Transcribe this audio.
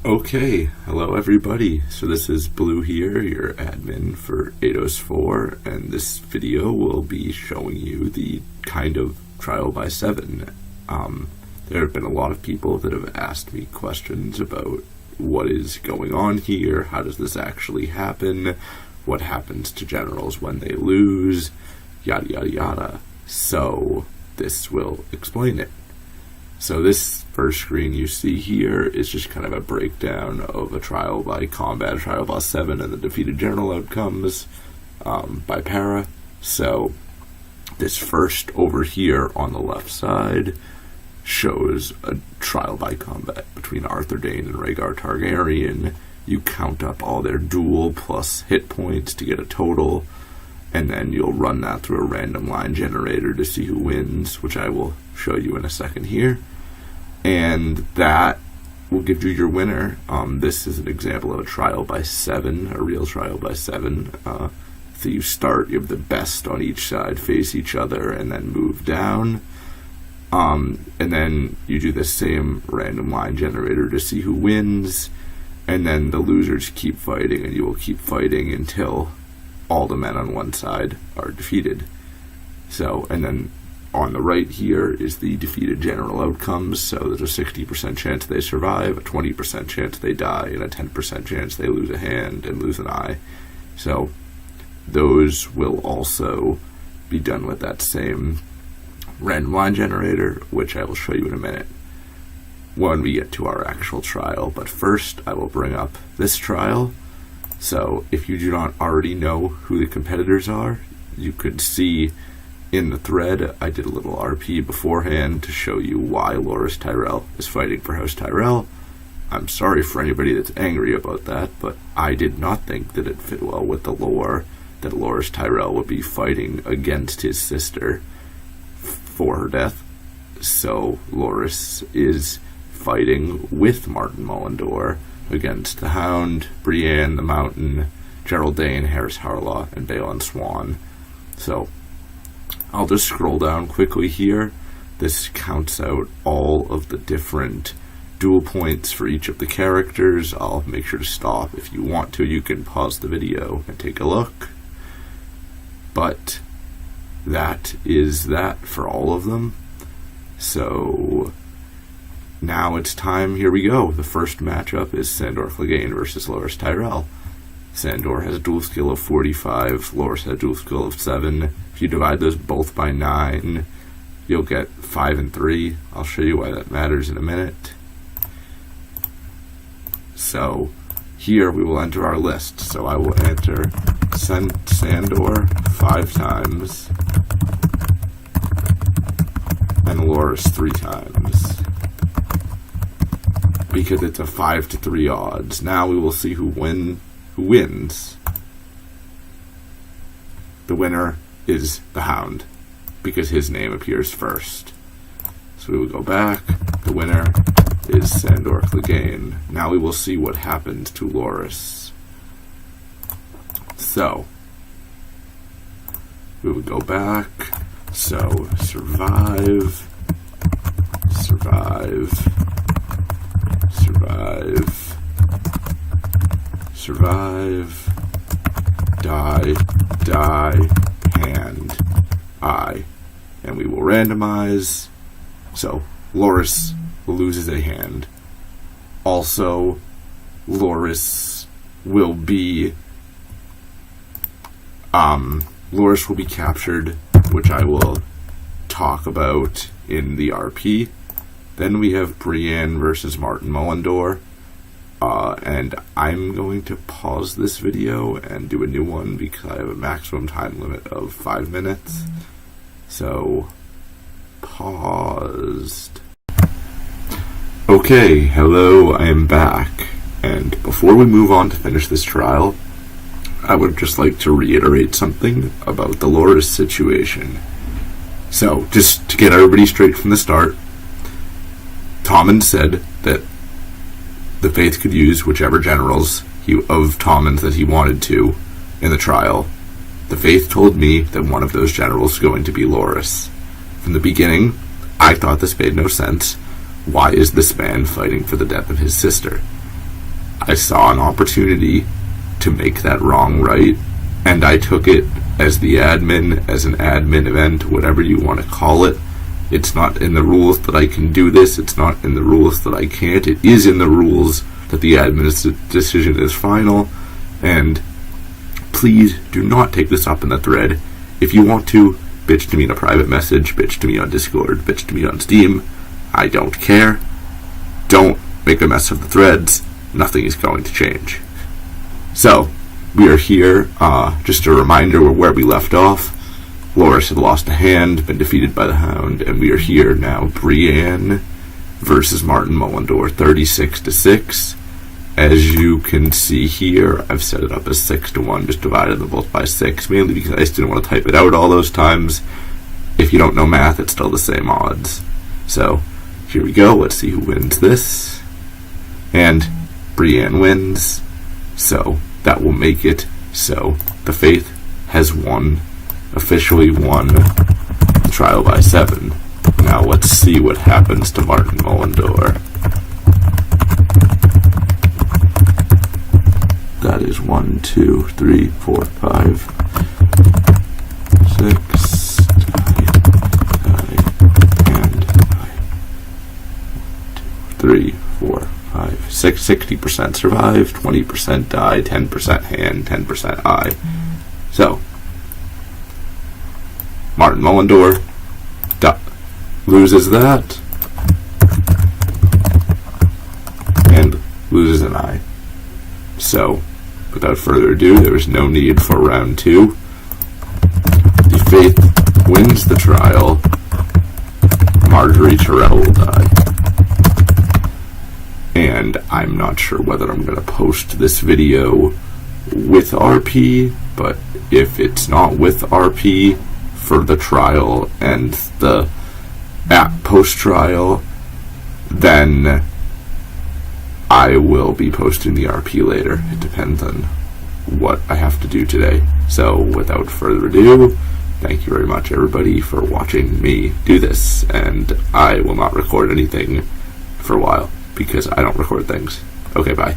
Okay, hello everybody. So this is Blue here, your admin for Eidos 4, and this video will be showing you the kind of trial by 7. There have been a lot of people that have asked me questions about what is going on here, how does this actually happen, what happens to generals when they lose, yada yada yada. So this will explain it. So this first screen you see here is just kind of a breakdown of a trial by combat, trial by 7, and the defeated general outcomes by para. So this first over here on the left side shows a trial by combat between Arthur Dayne and Rhaegar Targaryen. You count up all their duel plus hit points to get a total, and then you'll run that through a random line generator to see who wins, which I will show you in a second here. And that will give you your winner. This is an example of a trial by 7, a real trial by 7. So you start, you have the best on each side face each other and then move down. And then you do the same random line generator to see who wins. And then the losers keep fighting, and you will keep fighting until all the men on one side are defeated. So, and then on the right here is the defeated general outcomes. So there's a 60% chance they survive, a 20% chance they die, and a 10% chance they lose a hand and lose an eye. So those will also be done with that same random line generator, which I will show you in a minute when we get to our actual trial. But first, I will bring up this trial. So if you do not already know who the competitors are, you could see in the thread, I did a little RP beforehand to show you why Loras Tyrell is fighting for House Tyrell. I'm sorry for anybody that's angry about that, but I did not think that it fit well with the lore that Loras Tyrell would be fighting against his sister for her death. So Loras is fighting with Martin Mullendore against the Hound, Brienne, the Mountain, Gerald Dane, Harris Harlaw, and Balon Swan. So I'll just scroll down quickly here. This counts out all of the different duel points for each of the characters. I'll make sure to stop. If you want to, you can pause the video and take a look. But that is that for all of them. So now it's time. Here we go. The first matchup is Sandor Clegane versus Loras Tyrell. Sandor has a duel skill of 45, Loras has a duel skill of 7. If you divide those both by 9, you'll get 5 and 3. I'll show you why that matters in a minute. So here we will enter our list. So I will enter Sandor 5 times and Loras 3 times, because it's a 5 to 3 odds. Now we will see who wins. The winner is the Hound, because his name appears first. So we will go back. The winner is Sandor Clegane. Now we will see what happens to Loras. So we would go back. So survive, survive, survive, survive, die, die, hand, eye. And we will randomize. So Loras loses a hand. Also, Loras will be captured, which I will talk about in the RP. Then we have Brienne versus Martin Mullendore. And I'm going to pause this video and do a new one because I have a maximum time limit of 5 minutes. So, paused. Okay, hello, I am back. And before we move on to finish this trial, I would just like to reiterate something about the Loras situation. So, just to get everybody straight from the start, Tommen said that the Faith could use whichever generals of Tommen's that he wanted to in the trial. The Faith told me that one of those generals was going to be Loras. From the beginning, I thought this made no sense. Why is this man fighting for the death of his sister? I saw an opportunity to make that wrong right, and I took it as the admin, as an admin event, whatever you want to call it. It's not in the rules that I can do this. It's not in the rules that I can't. It is in the rules that the admin's decision is final. And please do not take this up in the thread. If you want to, bitch to me in a private message, bitch to me on Discord, bitch to me on Steam. I don't care. Don't make a mess of the threads. Nothing is going to change. So, we are here. Just a reminder where we left off. Loris had lost a hand, been defeated by the Hound, and we are here now. Brienne versus Martin Mullendore, 36-6. As you can see here, I've set it up as 6-1, just divided them both by 6, mainly because I just didn't want to type it out all those times. If you don't know math, it's still the same odds. So, here we go. Let's see who wins this. And Brienne wins. So, that will make it so the Faith has won. Officially won the trial by 7. Now let's see what happens to Martin Mullendore. That is 1, 2, 3, 4, 5, 6, and 3, 4, 5, 6, 60% survive, 20% die, 10% hand, 10% eye. So, Martin Mullendore loses that and loses an eye. So, without further ado, there is no need for round 2. The Faith wins the trial. Marjorie Terrell will die. And I'm not sure whether I'm going to post this video with RP, but if it's not with RP for the trial and the post-trial, then I will be posting the RP later. It depends on what I have to do today. So without further ado, thank you very much everybody for watching me do this, and I will not record anything for a while because I don't record things. Okay, bye.